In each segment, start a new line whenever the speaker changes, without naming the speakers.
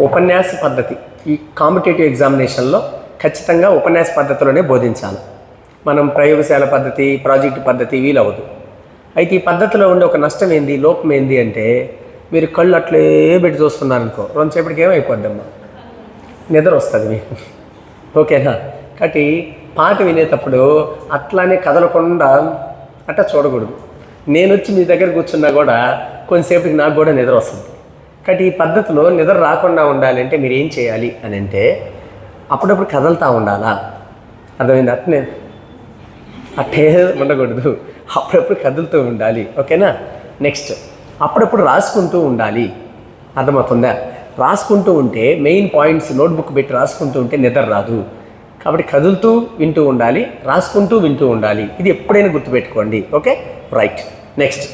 ఉపన్యాస పద్ధతి ఈ కాంపిటేటివ్ ఎగ్జామినేషన్లో ఖచ్చితంగా ఉపన్యాస పద్ధతిలోనే బోధించాలి. మనం ప్రయోగశాల పద్ధతి, ప్రాజెక్టు పద్ధతి వీలవదు. అయితే ఈ పద్ధతిలో ఉండే ఒక నష్టం ఏంది, లోపం ఏంది అంటే మీరు కళ్ళు అట్లే పెట్టి చూస్తున్నారనుకో, రెండుసేపటికి ఏమైపోద్దమ్మా, నిద్ర వస్తుంది మీకు. ఓకేనా? కాబట్టి పాట వినేటప్పుడు అట్లానే కదలకుండా అట్లా చూడకూడదు. నేను వచ్చి మీ దగ్గర కూర్చున్నా కూడా కొంతసేపటికి నాకు కూడా నిద్ర వస్తుంది. కాబట్టి ఈ పద్ధతిలో నిద్ర రాకుండా ఉండాలంటే మీరు ఏం చేయాలి అని అంటే అప్పుడప్పుడు కదలుతూ ఉండాలా. అర్థమైంది? అట్టే ఉండకూడదు, అప్పుడప్పుడు కదులుతూ ఉండాలి. ఓకేనా? నెక్స్ట్, అప్పుడప్పుడు రాసుకుంటూ ఉండాలి. అర్థమవుతుందా? రాసుకుంటూ ఉంటే మెయిన్ పాయింట్స్ నోట్బుక్ పెట్టి రాసుకుంటూ ఉంటే నిద్ర రాదు. కాబట్టి కదులుతూ వింటూ ఉండాలి, రాసుకుంటూ వింటూ ఉండాలి. ఇది ఎప్పుడైనా గుర్తుపెట్టుకోండి. Okay, right. Next,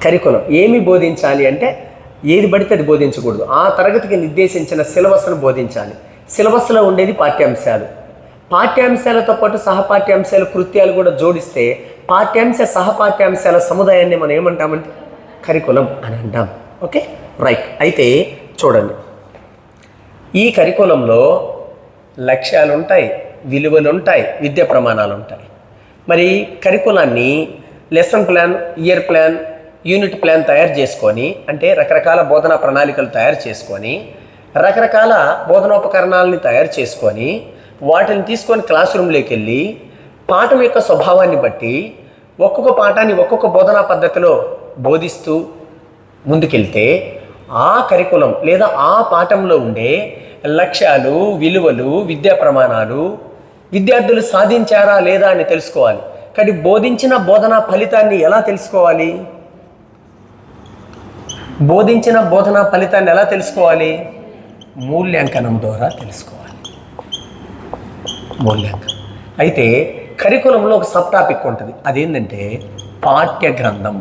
curriculum. ఏమి బోధించాలి అంటే ఏది పడితే అది బోధించకూడదు. ఆ తరగతికి నిర్దేశించిన సిలబస్ను బోధించాలి. సిలబస్లో ఉండేది పాఠ్యాంశాలు. పాఠ్యాంశాలతో పాటు సహపాఠ్యాంశాలు, కృత్యాలు కూడా జోడిస్తే పాఠ్యాంశ సహపాఠ్యాంశాల సముదాయాన్ని మనం ఏమంటామంటే కరికులం అని అంటాం. Okay, right. అయితే చూడండి, ఈ కరికులంలో లక్ష్యాలు ఉంటాయి, విలువలు ఉంటాయి, విద్యా ప్రమాణాలు ఉంటాయి. మరి కరికులాన్ని lesson plan, year plan, unit plan తయారు చేసుకొని, అంటే రకరకాల బోధనా ప్రణాళికలు తయారు చేసుకొని, రకరకాల బోధనోపకరణాలని తయారు చేసుకొని, వాటిని తీసుకొని క్లాస్ రూమ్లోకి వెళ్ళి పాఠం యొక్క స్వభావాన్ని బట్టి ఒక్కొక్క పాఠాన్ని ఒక్కొక్క బోధనా పద్ధతిలో బోధిస్తూ ముందుకెళ్తే ఆ కరికులం లేదా ఆ పాఠంలో ఉండే లక్ష్యాలు, విలువలు, విద్యా ప్రమాణాలు విద్యార్థులు సాధించారా లేదా అని తెలుసుకోవాలి. కానీ బోధించిన బోధనా ఫలితాన్ని ఎలా తెలుసుకోవాలి? బోధించిన బోధనా ఫలితాన్ని ఎలా తెలుసుకోవాలి? మూల్యాంకనం ద్వారా తెలుసుకోవాలి. మూల్యాంకనం. అయితే కరికులంలో ఒక సబ్ టాపిక్ ఉంటుంది. అదేంటంటే పాఠ్య గ్రంథం.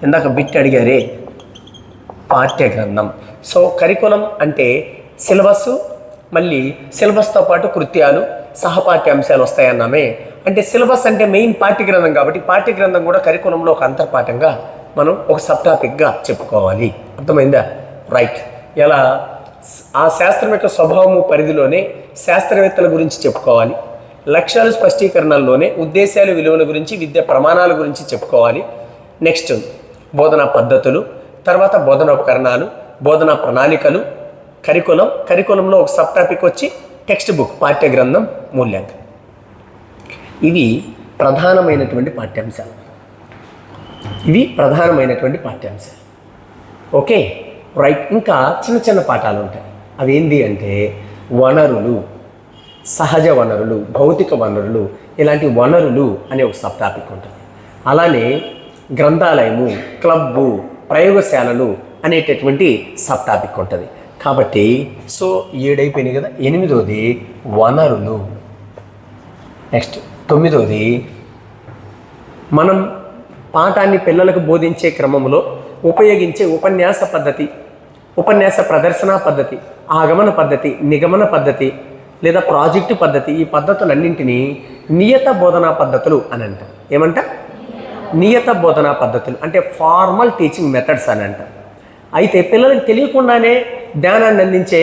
ఇందాక బిట్ అడిగారే, పాఠ్య గ్రంథం. సో కరికులం అంటే సిలబస్, మళ్ళీ సిలబస్తో పాటు కృత్యాలు, సహపాఠ్యాంశాలు వస్తాయన్నామే. అంటే సిలబస్ అంటే మెయిన్ పాఠ్య గ్రంథం కాబట్టి పాఠ్య గ్రంథం కూడా కరికులంలో ఒక అంతర్పాఠంగా మనం ఒక సబ్ టాపిక్గా చెప్పుకోవాలి. అర్థమైందా? రైట్. ఎలా? ఆ శాస్త్రం యొక్క స్వభావము పరిధిలోనే శాస్త్రవేత్తల గురించి చెప్పుకోవాలి. లక్ష్యాలు స్పష్టీకరణల్లోనే ఉద్దేశాలు, విలువల గురించి, విద్యా ప్రమాణాల గురించి చెప్పుకోవాలి. నెక్స్ట్ బోధనా పద్ధతులు, తర్వాత బోధనోపకరణాలు, బోధనా ప్రణాళికలు, కరికులం. కరికులంలో ఒక సబ్ టాపిక్ వచ్చి టెక్స్ట్ బుక్, పాఠ్య గ్రంథం, మూల్యాంకనం. ఇవి ప్రధానమైనటువంటి పాఠ్యాంశాలు. Okay, right. ఇంకా చిన్న చిన్న పాఠాలు ఉంటాయి. అవి ఏంటి అంటే వనరులు, సహజ వనరులు, భౌతిక వనరులు, ఇలాంటి వనరులు అనే ఒక సబ్ టాపిక్ ఉంటుంది. అలానే గ్రంథాలయము, క్లబ్బు, ప్రయోగశాలలు అనేటటువంటి సబ్ టాపిక్ ఉంటుంది. కాబట్టి సో 7 అయిపోయినాయి కదా. 8వది వనరులు. నెక్స్ట్ 9వది మనం పాఠాన్ని పిల్లలకు బోధించే క్రమంలో ఉపయోగించే ఉపన్యాస పద్ధతి, ఉపన్యాస ప్రదర్శన పద్ధతి, ఆగమన పద్ధతి, నిగమన పద్ధతి లేదా ప్రాజెక్టు పద్ధతి. ఈ పద్ధతులన్నింటినీ నియత బోధనా పద్ధతులు అని అంటారు. ఏమంట? నియత బోధనా పద్ధతులు అంటే ఫార్మల్ టీచింగ్ మెథడ్స్ అని అంటారు. అయితే పిల్లలకు తెలియకుండానే జ్ఞానాన్ని అందించే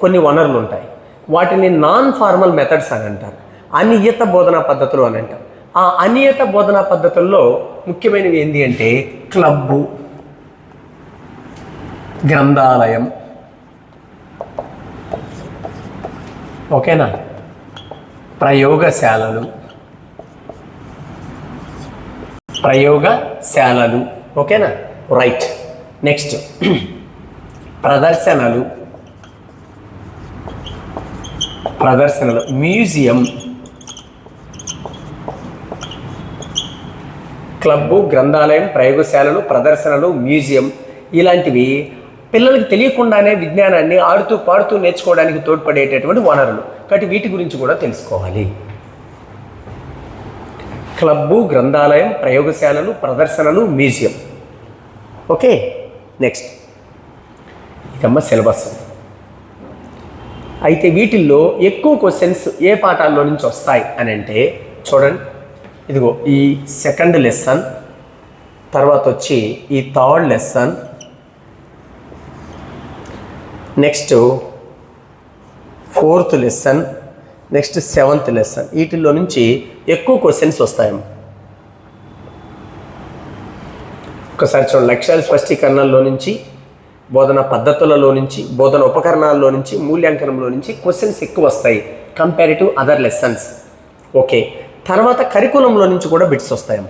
కొన్ని వనరులు ఉంటాయి. వాటిని నాన్ ఫార్మల్ మెథడ్స్ అని అంటారు. అనియత బోధనా పద్ధతులు అని అంటారు. ఆ అనియత బోధనా పద్ధతుల్లో ముఖ్యమైనవి ఏంటి అంటే క్లబ్బు, గ్రంథాలయం, ఓకేనా, ప్రయోగశాలలు, ఓకేనా, రైట్. నెక్స్ట్ ప్రదర్శనలు, మ్యూజియం. క్లబ్బు, గ్రంథాలయం, ప్రయోగశాలలు, ప్రదర్శనలు, మ్యూజియం ఇలాంటివి పిల్లలకు తెలియకుండానే విజ్ఞానాన్ని ఆడుతూ పాడుతూ నేర్చుకోవడానికి తోడ్పడేటటువంటి వనరులు. కాబట్టి వీటి గురించి కూడా తెలుసుకోవాలి. క్లబ్బు, గ్రంథాలయం, ప్రయోగశాలలు, ప్రదర్శనలు, మ్యూజియం. ఓకే, నెక్స్ట్ ఇదమ్మ సిలబస్. అయితే వీటిల్లో ఎక్కువ క్వశ్చన్స్ ఏ పాఠాల్లో నుంచి వస్తాయి అని అంటే చూడండి, ఇదిగో ఈ సెకండ్ లెసన్, తర్వాత వచ్చి ఈ third lesson, next 4th lesson, next 7th lesson, వీటిల్లో నుంచి ఎక్కువ క్వశ్చన్స్ వస్తాయమ్మ. ఒకసారి చూడండి, లక్ష్యాల స్పష్టీకరణలో నుంచి, బోధన పద్ధతులలో నుంచి, బోధన ఉపకరణాల్లో నుంచి, మూల్యాంకనంలో నుంచి క్వశ్చన్స్ ఎక్కువ వస్తాయి కంపేరిటివ్ అదర్ లెసన్స్. ఓకే, తర్వాత కరికులంలో నుంచి కూడా బిట్స్ వస్తాయమ్మ.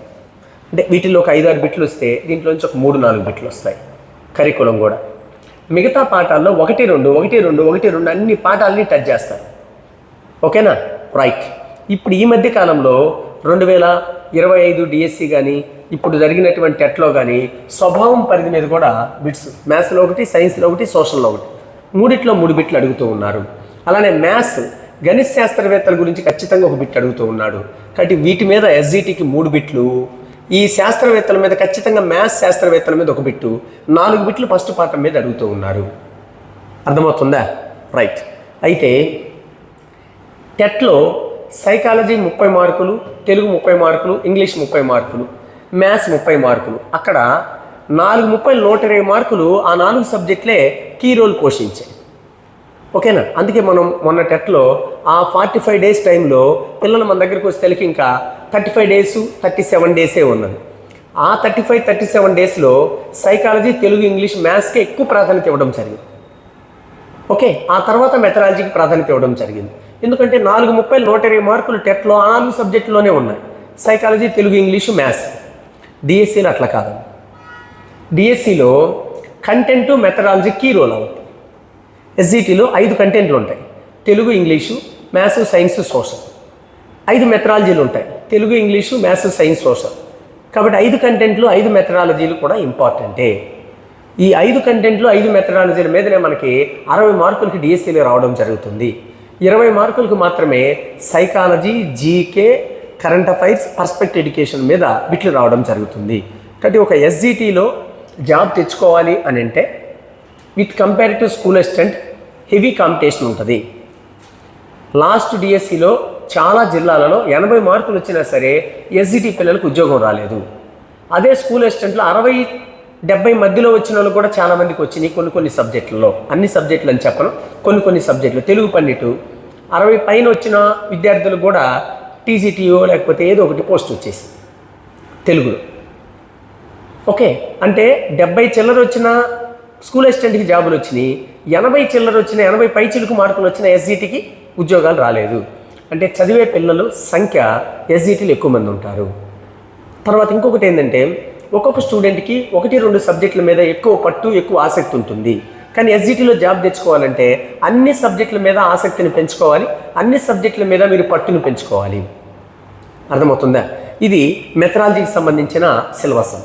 అంటే వీటిలో ఒక 5-6 బిట్లు వస్తే దీంట్లో నుంచి ఒక 3-4 బిట్లు వస్తాయి కరికులం కూడా. మిగతా పాఠాల్లో 1-2 అన్ని పాఠాలని టచ్ చేస్తారు. ఓకేనా? రైట్. ఇప్పుడు ఈ మధ్య కాలంలో 2025 డిఎస్సి కానీ ఇప్పుడు జరిగినటువంటి టెట్లో కానీ స్వభావం పరిధి మీద కూడా బిట్స్, మ్యాథ్స్లో 1, సైన్స్లో 1, సోషల్లో 1, 3 బిట్లు అడుగుతూ ఉన్నారు. అలానే మ్యాథ్స్ గణిత శాస్త్రవేత్తల గురించి ఖచ్చితంగా 1 బిట్ అడుగుతూ ఉన్నాడు. కాబట్టి వీటి మీద ఎస్జిటికి 3 బిట్లు, ఈ శాస్త్రవేత్తల మీద ఖచ్చితంగా మ్యాథ్స్ శాస్త్రవేత్తల మీద 1 బిట్టు, 4 బిట్లు ఫస్ట్ పాఠం మీద అడుగుతూ ఉన్నారు. అర్థమవుతుందా? రైట్. అయితే టెట్లో సైకాలజీ 30 మార్కులు, తెలుగు 30 మార్కులు, ఇంగ్లీష్ 30 మార్కులు, మ్యాథ్స్ 30 మార్కులు. అక్కడ 4 120 మార్కులు ఆ 4 సబ్జెక్టులే కీ రోల్ పోషించాయి. ఓకేనా? అందుకే మనం మొన్న టెట్లో ఆ 45 డేస్ టైంలో పిల్లలు మన దగ్గరికి వస్తే ఇంకా 35 డేస్ 37 డేసే ఉన్నది. ఆ 35-37 డేస్లో సైకాలజీ, తెలుగు, ఇంగ్లీష్, మ్యాథ్స్కి ఎక్కువ ప్రాధాన్యత ఇవ్వడం జరిగింది. ఓకే, ఆ తర్వాత మెథడాలజీకి ప్రాధాన్యత ఇవ్వడం జరిగింది. ఎందుకంటే 4 120 మార్కులు టెట్లో ఆ 4 సబ్జెక్టులోనే ఉన్నాయి, సైకాలజీ, తెలుగు, ఇంగ్లీషు, మ్యాథ్స్. డిఎస్సిలో అట్లా కాదు. డిఎస్సిలో కంటెంట్, మెథడాలజీ కీ రోల్ అవుతుంది. ఎస్జిటిలో 5 కంటెంట్లు ఉంటాయి, Telugu, English, maths, science, social. 5 మెథడాలజీలు ఉంటాయి, Telugu, English, maths, science, social. కాబట్టి 5 కంటెంట్లు 5 మెథడాలజీలు కూడా ఇంపార్టెంటే. ఈ 5 కంటెంట్లు 5 మెథడాలజీల మీదనే మనకి 60 మార్కులకి డిఎస్సిలో రావడం జరుగుతుంది. 20 మార్కులకు మాత్రమే psychology, GK, current affairs, పర్స్పెక్ట్ education మీద బిట్లు రావడం జరుగుతుంది. కాబట్టి ఒక ఎస్జిటిలో జాబ్ తెచ్చుకోవాలి అని అంటే with comparative school assistant heavy competition ఉంటుంది. లాస్ట్ డిఎస్సిలో చాలా జిల్లాలలో 80 మార్కులు వచ్చినా సరే ఎస్జిటి పిల్లలకు ఉద్యోగం రాలేదు. అదే స్కూల్ అసిస్టెంట్లో 60-70 మధ్యలో వచ్చిన వాళ్ళు కూడా చాలామందికి వచ్చినాయి కొన్ని సబ్జెక్టులలో. అన్ని సబ్జెక్టులు అని చెప్పను, కొన్ని సబ్జెక్టులు. తెలుగు పండిట్ 60 పైన వచ్చిన విద్యార్థులకు కూడా టీజీటీఓ లేకపోతే ఏదో ఒకటి పోస్ట్ వచ్చేసింది తెలుగులో. ఓకే, అంటే 70 చిల్లర వచ్చిన స్కూల్ అసిస్టెంట్కి జాబులు వచ్చినాయి, 80 చిల్లర వచ్చిన 80 పైచిలకు మార్కులు వచ్చిన ఎస్జిటికి ఉద్యోగాలు రాలేదు. అంటే చదివే పిల్లలు సంఖ్య ఎస్జిటీలు ఎక్కువ మంది ఉంటారు. తర్వాత ఇంకొకటి ఏంటంటే ఒక్కొక్క స్టూడెంట్కి 1-2 సబ్జెక్టుల మీద ఎక్కువ పట్టు, ఎక్కువ ఆసక్తి ఉంటుంది. కానీ ఎస్జిటిలో జాబ్ తెచ్చుకోవాలంటే అన్ని సబ్జెక్టుల మీద ఆసక్తిని పెంచుకోవాలి, అన్ని సబ్జెక్టుల మీద మీరు పట్టును పెంచుకోవాలి. అర్థమవుతుందా? ఇది మెథడాలజీకి సంబంధించిన సిలబస్.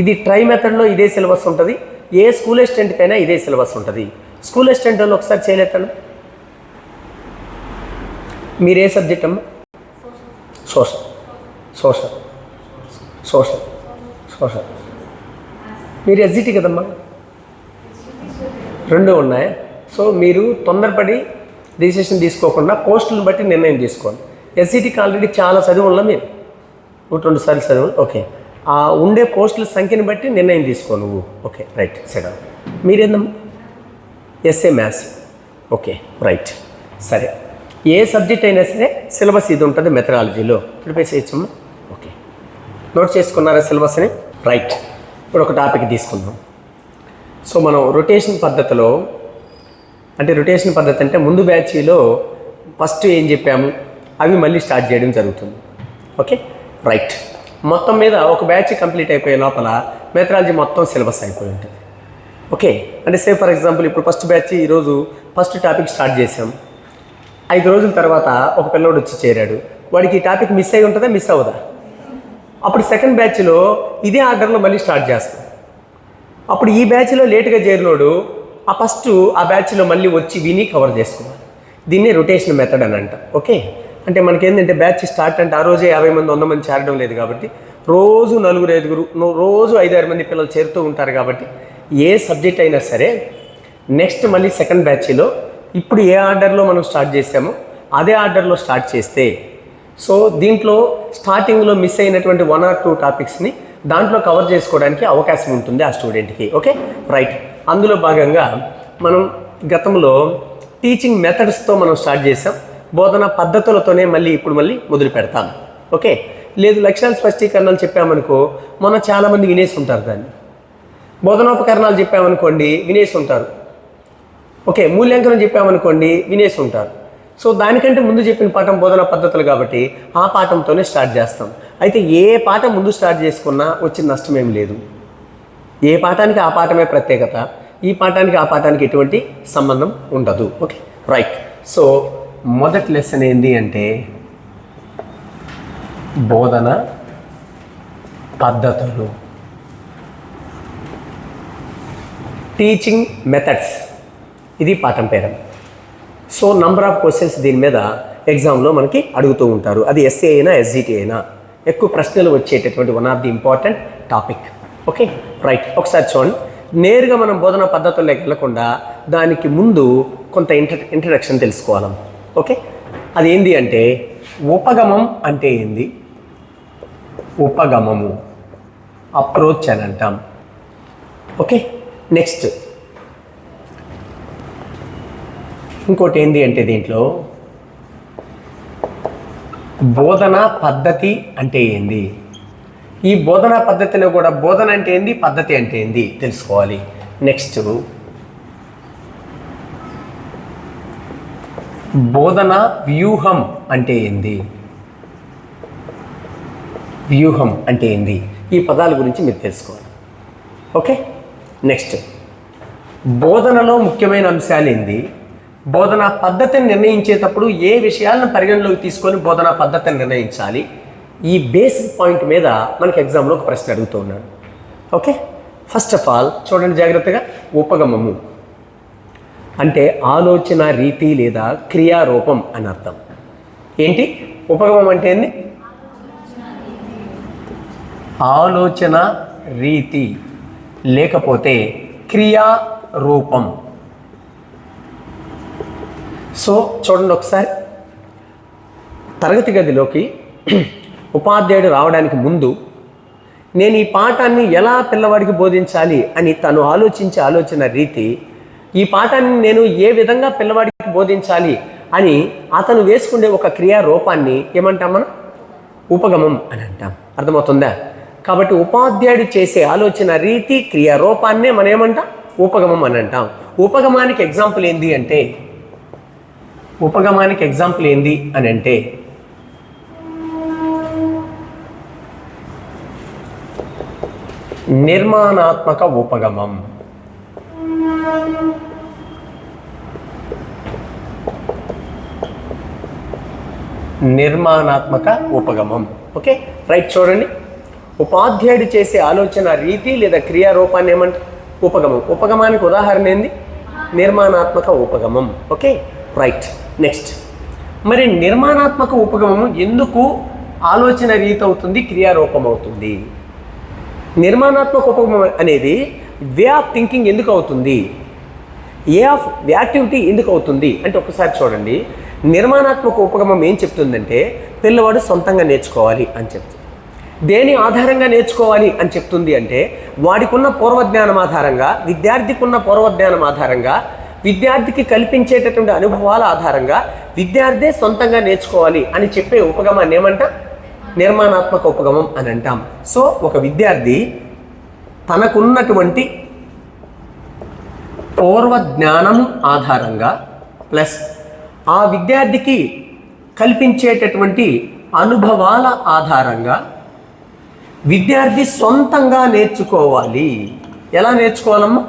ఇది ట్రై మెథడ్లో ఇదే సిలబస్ ఉంటుంది, ఏ స్కూల్ అసిస్టెంట్కైనా ఇదే సిలబస్ ఉంటుంది. స్కూల్ అసిస్టెంట్ వాళ్ళు ఒకసారి చేయలేతాను. మీరు ఏ సబ్జెక్ట్ అమ్మా? సోషల్. సోషల్ సోషల్ సోషల్ మీరు ఎస్జిటి కదమ్మా, 2 ఉన్నాయి. సో మీరు తొందరపడి రిజిస్ట్రేషన్ తీసుకోకుండా పోస్టులను బట్టి నిర్ణయం తీసుకోండి. ఎస్జిటికి ఆల్రెడీ చాలా చదివి ఉన్నా, మీరు 1-2 సార్లు చదివి. ఓకే, ఆ ఉండే పోస్టుల సంఖ్యను బట్టి నిర్ణయం తీసుకో నువ్వు. Okay, right. సెడ్ మీరేందమ్మా? SA maths. Okay, right. సరే, ఏ సబ్జెక్ట్ అయినా సరే సిలబస్ ఇది ఉంటుంది మెథడాలజీలో. ప్రిపేర్ చేయొచ్చమ్మా. ఓకే, నోట్ చేసుకున్నారా సిలబస్ని? రైట్. ఇప్పుడు ఒక టాపిక్ తీసుకుందాం. సో మనం రొటేషన్ పద్ధతిలో, అంటే రొటేషన్ పద్ధతి అంటే ముందు బ్యాచ్లో ఫస్ట్ ఏం చెప్పాము అవి మళ్ళీ స్టార్ట్ చేయడం జరుగుతుంది. Okay, right. మొత్తం మీద ఒక బ్యాచ్ కంప్లీట్ అయిపోయే లోపల మెథడాలజీ మొత్తం సిలబస్ అయిపోయి ఉంటుంది. ఓకే, అంటే సే ఫర్ ఎగ్జాంపుల్ ఇప్పుడు ఫస్ట్ బ్యాచ్ ఈరోజు ఫస్ట్ టాపిక్ స్టార్ట్ చేసాం. 5 రోజుల తర్వాత ఒక పిల్లోడు వచ్చి చేరాడు, వాడికి ఈ టాపిక్ మిస్ అయి ఉంటుందా, మిస్ అవ్వదా? అప్పుడు సెకండ్ బ్యాచ్లో ఇదే ఆర్డర్లో మళ్ళీ స్టార్ట్ చేస్తాం. అప్పుడు ఈ బ్యాచ్లో లేటుగా చేరినోడు ఆ బ్యాచ్లో మళ్ళీ వచ్చి విని కవర్ చేసుకోవాలి. దీన్నే రొటేషన్ మెథడ్ అని అంట. ఓకే, అంటే మనకేంటంటే బ్యాచ్ స్టార్ట్ అంటే ఆ రోజే 50 మంది 100 మంది చేరడం లేదు కాబట్టి రోజు 4-5 రోజు 5-6 మంది పిల్లలు చేరుతూ ఉంటారు. కాబట్టి ఏ సబ్జెక్ట్ అయినా సరే నెక్స్ట్ మళ్ళీ సెకండ్ బ్యాచ్లో ఇప్పుడు ఏ ఆర్డర్లో మనం స్టార్ట్ చేసామో అదే ఆర్డర్లో స్టార్ట్ చేస్తే, సో దీంట్లో స్టార్టింగ్లో మిస్ అయినటువంటి 1 or 2 టాపిక్స్ని దాంట్లో కవర్ చేసుకోవడానికి అవకాశం ఉంటుంది ఆ స్టూడెంట్కి. Okay, right. అందులో భాగంగా మనం గతంలో టీచింగ్ మెథడ్స్తో మనం స్టార్ట్ చేసాం. బోధన పద్ధతులతోనే మళ్ళీ మొదలు పెడతాం. ఓకే, లేదు లక్ష్యాల స్పష్టీకరణలు చెప్పామనుకో మనం చాలామంది వినేసి ఉంటారు దాన్ని. బోధనోపకరణాలు చెప్పామనుకోండి వినేసి ఉంటారు. ఓకే, మూల్యాంకనం చెప్పామనుకోండి వినేసి ఉంటారు. సో దానికంటే ముందు చెప్పిన పాఠం బోధనా పద్ధతులు కాబట్టి ఆ పాఠంతోనే స్టార్ట్ చేస్తాం. అయితే ఏ పాఠం ముందు స్టార్ట్ చేసుకున్నా వచ్చిన నష్టం ఏం లేదు. ఏ పాఠానికి ఆ పాఠమే ప్రత్యేకత, ఈ పాఠానికి ఆ పాఠానికి ఎటువంటి సంబంధం ఉండదు. Okay, right. సో మొదటి లెసన్ ఏంటి అంటే బోధన పద్ధతులు, టీచింగ్ మెథడ్స్, ఇది పాఠం పేరు. సో నంబర్ ఆఫ్ క్వశ్చన్స్ దీని మీద ఎగ్జామ్లో మనకి అడుగుతూ ఉంటారు. అది ఎస్ఏ అయినా ఎస్జిటి అయినా ఎక్కువ ప్రశ్నలు వచ్చేటటువంటి one of the important topic. Okay, right. ఒకసారి చూడండి, నేరుగా మనం బోధనా పద్ధతుల్లోకి వెళ్ళకుండా దానికి ముందు కొంత ఇంట్రడక్షన్ తెలుసుకోవాలి. ఓకే, అది ఏంది అంటే ఉపగమం అంటే ఏంది, ఉపగమము అప్రోచ్ అని అంటాం. ఓకే, నెక్స్ట్ ఇంకోటి ఏంది అంటే దీంట్లో బోధనా పద్ధతి అంటే ఏంది. ఈ బోధనా పద్ధతిలో కూడా బోధన అంటే ఏంది, పద్ధతి అంటే ఏంది తెలుసుకోవాలి. నెక్స్ట్ బోధన వ్యూహం అంటే ఏంది, వ్యూహం అంటే ఏంది, ఈ పదాల గురించి మీరు తెలుసుకోవాలి. ఓకే, నెక్స్ట్ బోధనలో ముఖ్యమైన అంశాలు ఏంది, బోధనా పద్ధతిని నిర్ణయించేటప్పుడు ఏ విషయాలను పరిగణలోకి తీసుకొని బోధనా పద్ధతిని నిర్ణయించాలి, ఈ బేసిక్ పాయింట్ మీద మనకి ఎగ్జామ్లో ఒక ప్రశ్న అడుగుతూ ఉన్నాడు. ఓకే, ఫస్ట్ ఆఫ్ ఆల్ చూడండి జాగ్రత్తగా. ఉపగమము అంటే ఆలోచన రీతి లేదా క్రియారూపం అని అర్థం. ఏంటి ఉపగమం అంటే ఏంది, ఆలోచన రీతి లేకపోతే క్రియారూపం. సో చూడండి ఒకసారి, తరగతి గదిలోకి ఉపాధ్యాయుడు రావడానికి ముందు నేను ఈ పాఠాన్ని ఎలా పిల్లవాడికి బోధించాలి అని తను ఆలోచించే ఆలోచన రీతి, ఈ పాఠాన్ని నేను ఏ విధంగా పిల్లవాడికి బోధించాలి అని అతను వేసుకునే ఒక క్రియారూపాన్ని ఏమంటాం మనం, ఉపగమం అని అంటాం. అర్థమవుతుందా? కాబట్టి ఉపాధ్యాయుడు చేసే ఆలోచన రీతి క్రియారూపాన్నే మనం ఏమంటాం, ఉపగమం అని అంటాం. ఉపగమానికి ఎగ్జాంపుల్ ఏంది అంటే, ఉపగమానికి ఎగ్జాంపుల్ ఏంది అని అంటే నిర్మాణాత్మక ఉపగమం. నిర్మాణాత్మక ఉపగమం. Okay, right. చూడండి, ఉపాధ్యాయుడు చేసే ఆలోచన రీతి లేదా క్రియారూపాన్ని ఏమంటారు, ఉపగమం. ఉపగమానికి ఉదాహరణ ఏంది, నిర్మాణాత్మక ఉపగమం. Okay, right. నెక్స్ట్, మరి నిర్మాణాత్మక ఉపగమం ఎందుకు ఆలోచన రీతి అవుతుంది, క్రియారూపం అవుతుంది? నిర్మాణాత్మక ఉపగమం అనేది వే ఆఫ్ థింకింగ్ ఎందుకు అవుతుంది, ఏ ఆఫ్ యాక్టివిటీ ఎందుకు అవుతుంది అంటే ఒకసారి చూడండి. నిర్మాణాత్మక ఉపగమం ఏం చెప్తుందంటే పిల్లవాడు సొంతంగా నేర్చుకోవాలి అని చెప్తుంది. దేని ఆధారంగా నేర్చుకోవాలి అని చెప్తుంది అంటే వాడికి ఉన్న పూర్వజ్ఞానం ఆధారంగా, విద్యార్థికి ఉన్న పూర్వజ్ఞానం ఆధారంగా, విద్యార్థికి కల్పించేటటువంటి అనుభవాల ఆధారంగా విద్యార్థే సొంతంగా నేర్చుకోవాలి అని చెప్పే ఉపగమాన్ని ఏమంటాం, నిర్మాణాత్మక ఉపగమం అని అంటాం. సో ఒక విద్యార్థి తనకున్నటువంటి పూర్వజ్ఞానం ఆధారంగా ప్లస్ ఆ విద్యార్థికి కల్పించేటటువంటి అనుభవాల ఆధారంగా విద్యార్థి సొంతంగా నేర్చుకోవాలి. ఎలా నేర్చుకోవాలమ్మా,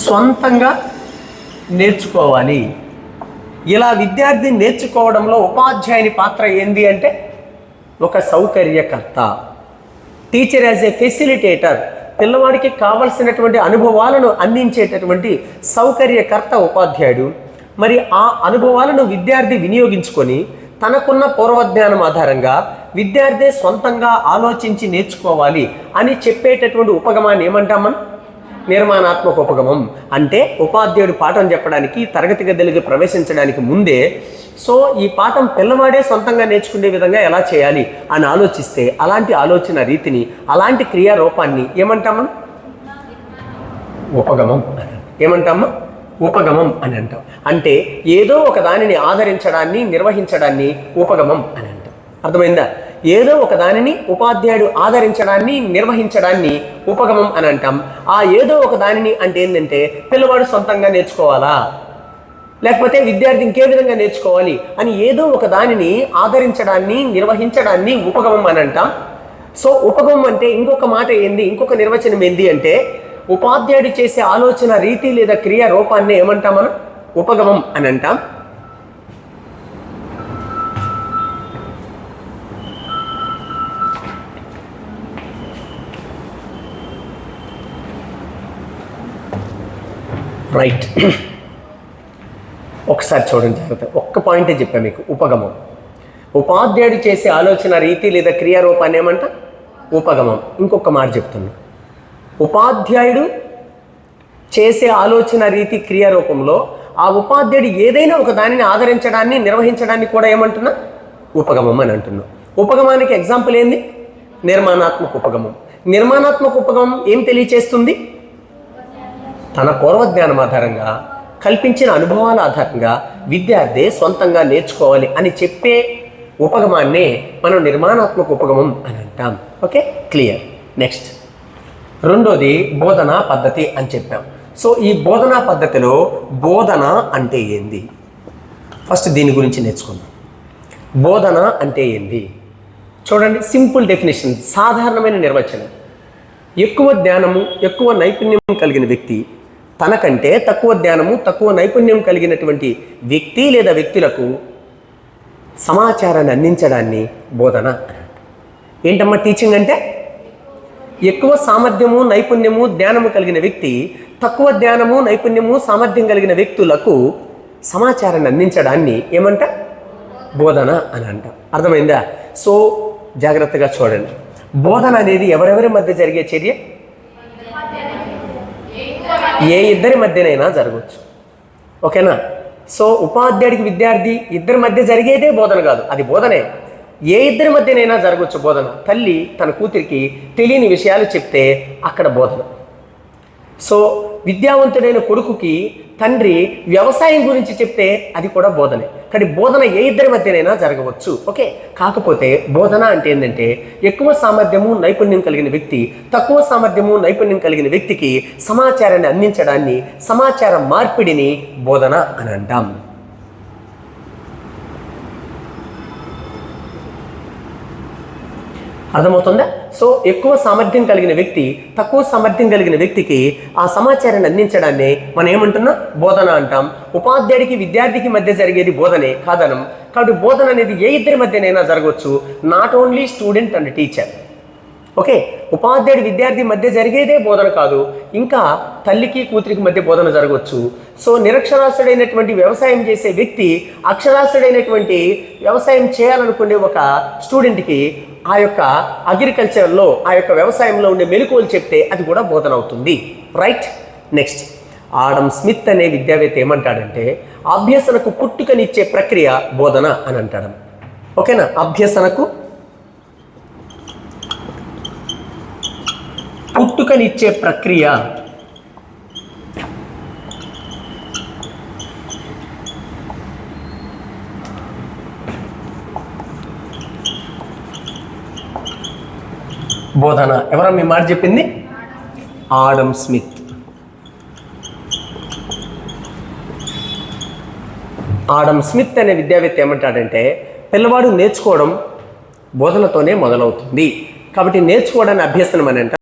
సొంతంగా నేర్చుకోవాలి. ఇలా విద్యార్థి నేర్చుకోవడంలో ఉపాధ్యాయుని పాత్ర ఏంది అంటే ఒక సౌకర్యకర్త. టీచర్ యాజ్ ఏ ఫెసిలిటేటర్, పిల్లవాడికి కావలసినటువంటి అనుభవాలను అందించేటటువంటి సౌకర్యకర్త ఉపాధ్యాయుడు. మరి ఆ అనుభవాలను విద్యార్థి వినియోగించుకొని తనకున్న పూర్వజ్ఞానం ఆధారంగా విద్యార్థి సొంతంగా ఆలోచించి నేర్చుకోవాలి అని చెప్పేటటువంటి ఉపగమాన్ని ఏమంటాం మనం, నిర్మాణాత్మక ఉపగమం. అంటే ఉపాధ్యాయుడు పాఠం చెప్పడానికి తరగతి గదిలోకి ప్రవేశించడానికి ముందే సో ఈ పాఠం పిల్లవాడే సొంతంగా నేర్చుకునే విధంగా ఎలా చేయాలి అని ఆలోచిస్తే అలాంటి ఆలోచన రీతిని, అలాంటి క్రియారూపాన్ని ఏమంటామా, ఉపగమం. ఏమంటామా, ఉపగమం అని అంటాం. అంటే ఏదో ఒక దానిని ఆదరించడాన్ని నిర్వహించడాన్ని ఉపగమం అని అంటాం. అర్థమైందా? ఏదో ఒక దానిని ఉపాధ్యాయుడు ఆదరించడాన్ని నిర్వహించడాన్ని ఉపగమం అని అంటాం. ఆ ఏదో ఒక దానిని అంటే ఏంటంటే పిల్లవాడు సొంతంగా నేర్చుకోవాలా, లేకపోతే విద్యార్థి ఇంకే విధంగా నేర్చుకోవాలి అని ఏదో ఒక దానిని ఆదరించడాన్ని నిర్వహించడాన్ని ఉపగమం అని అంటాం. సో ఉపగమం అంటే ఇంకొక మాట ఏంది, ఇంకొక నిర్వచనం ఏంది అంటే ఉపాధ్యాయుడు చేసే ఆలోచన రీతి లేదా క్రియ రూపాన్ని ఏమంటాం మనం? ఉపగమం అని అంటాం. రైట్, ఒకసారి చూడండి జాగ్రత్త. ఒక్క పాయింటే చెప్పా మీకు. ఉపగమం, ఉపాధ్యాయుడు చేసే ఆలోచన రీతి లేదా క్రియారూపాన్ని ఏమంట? ఉపగమం. ఇంకొక మాట చెప్తున్నా, ఉపాధ్యాయుడు చేసే ఆలోచన రీతి క్రియారూపంలో ఆ ఉపాధ్యాయుడు ఏదైనా ఒక దానిని ఆదరించడాన్ని నిర్వహించడాన్ని కూడా ఏమంటున్నా? ఉపగమం అని అంటున్నా. ఉపగమానికి ఎగ్జాంపుల్ ఏంది? నిర్మాణాత్మక ఉపగమం. నిర్మాణాత్మక ఉపగమం ఏం తెలియచేస్తుంది? తన పూర్వజ్ఞానం ఆధారంగా కల్పించిన అనుభవాల ఆధారంగా విద్యార్థి సొంతంగా నేర్చుకోవాలి అని చెప్పే ఉపగమాన్నే మనం నిర్మాణాత్మక ఉపగమం అని అంటాం. Okay, clear. నెక్స్ట్ రెండోది బోధనా పద్ధతి అని చెప్పాం. సో ఈ బోధనా పద్ధతిలో బోధన అంటే ఏంది? ఫస్ట్ దీని గురించి నేర్చుకుందాం. బోధన అంటే ఏంది? చూడండి, సింపుల్ డెఫినేషన్, సాధారణమైన నిర్వచనం. ఎక్కువ జ్ఞానము ఎక్కువ నైపుణ్యం కలిగిన వ్యక్తి తనకంటే తక్కువ జ్ఞానము తక్కువ నైపుణ్యం కలిగినటువంటి వ్యక్తి లేదా వ్యక్తులకు సమాచారాన్ని అందించడాన్ని బోధన. ఏంటమ్మా టీచింగ్ అంటే? ఎక్కువ సామర్థ్యము నైపుణ్యము జ్ఞానము కలిగిన వ్యక్తి తక్కువ జ్ఞానము నైపుణ్యము సామర్థ్యం కలిగిన వ్యక్తులకు సమాచారాన్ని అందించడాన్ని ఏమంట? బోధన అని అంట. అర్థమైందా? సో జాగ్రత్తగా చూడండి, బోధన అనేది ఎవరెవరి మధ్య జరిగే చర్య? ఏ ఇద్దరి మధ్యనైనా జరగవచ్చు. ఓకేనా? సో ఉపాధ్యాయుడికి విద్యార్థి ఇద్దరి మధ్య జరిగేదే బోధన కాదు, అది బోధనే. ఏ ఇద్దరి మధ్యనైనా జరగవచ్చు బోధన. తల్లి తన కూతురికి తెలియని విషయాలు చెప్తే అక్కడ బోధన. సో విద్యావంతుడైన కొడుకుకి తండ్రి వ్యవసాయం గురించి చెప్తే అది కూడా బోధనే. కానీ బోధన ఏ ఇద్దరి మధ్యనైనా జరగవచ్చు. ఓకే, కాకపోతే బోధన అంటే ఏంటంటే ఎక్కువ సామర్థ్యము నైపుణ్యం కలిగిన వ్యక్తి తక్కువ సామర్థ్యము నైపుణ్యం కలిగిన వ్యక్తికి సమాచారాన్ని అందించడాన్ని, సమాచార మార్పిడిని బోధన అని అంటాం. అర్థమవుతుందా? సో ఎక్కువ సామర్థ్యం కలిగిన వ్యక్తి తక్కువ సామర్థ్యం కలిగిన వ్యక్తికి ఆ సమాచారాన్ని అందించడాన్ని మనం ఏమంటున్నాం? బోధన అంటాం. ఉపాధ్యాయుడికి విద్యార్థికి మధ్య జరిగేది బోధనే కాదనం. కాబట్టి బోధన అనేది ఏ ఇద్దరి మధ్యనైనా జరగవచ్చు, not only student and teacher. Okay, ఉపాధ్యాయుడి విద్యార్థి మధ్య జరిగేదే బోధన కాదు, ఇంకా తల్లికి కూతురికి మధ్య బోధన జరగవచ్చు. సో నిరక్షరాస్యుడైనటువంటి వ్యవసాయం చేసే వ్యక్తి అక్షరాస్యుడైనటువంటి వ్యవసాయం చేయాలనుకునే ఒక స్టూడెంట్కి ఆ యొక్క అగ్రికల్చర్లో ఆ యొక్క వ్యవసాయంలో ఉండే మెలకువలు చెప్తే అది కూడా బోధన అవుతుంది. రైట్. నెక్స్ట్, ఆడమ్ స్మిత్ అనే విద్యావేత్త ఏమంటాడంటే అభ్యసనకు పుట్టుకనిచ్చే ప్రక్రియ బోధన అని అంటాడు. ఓకేనా? అభ్యసనకు పుట్టుకనిచ్చే ప్రక్రియ బోధన. ఎవరా మీ మాట చెప్పింది? Adam Smith. ఆడమ్ స్మిత్ అనే విద్యావేత్త ఏమంటాడంటే పిల్లవాడు నేర్చుకోవడం బోధనతోనే మొదలవుతుంది, కాబట్టి నేర్చుకోవడాన్ని అభ్యసనం అని అంటారు.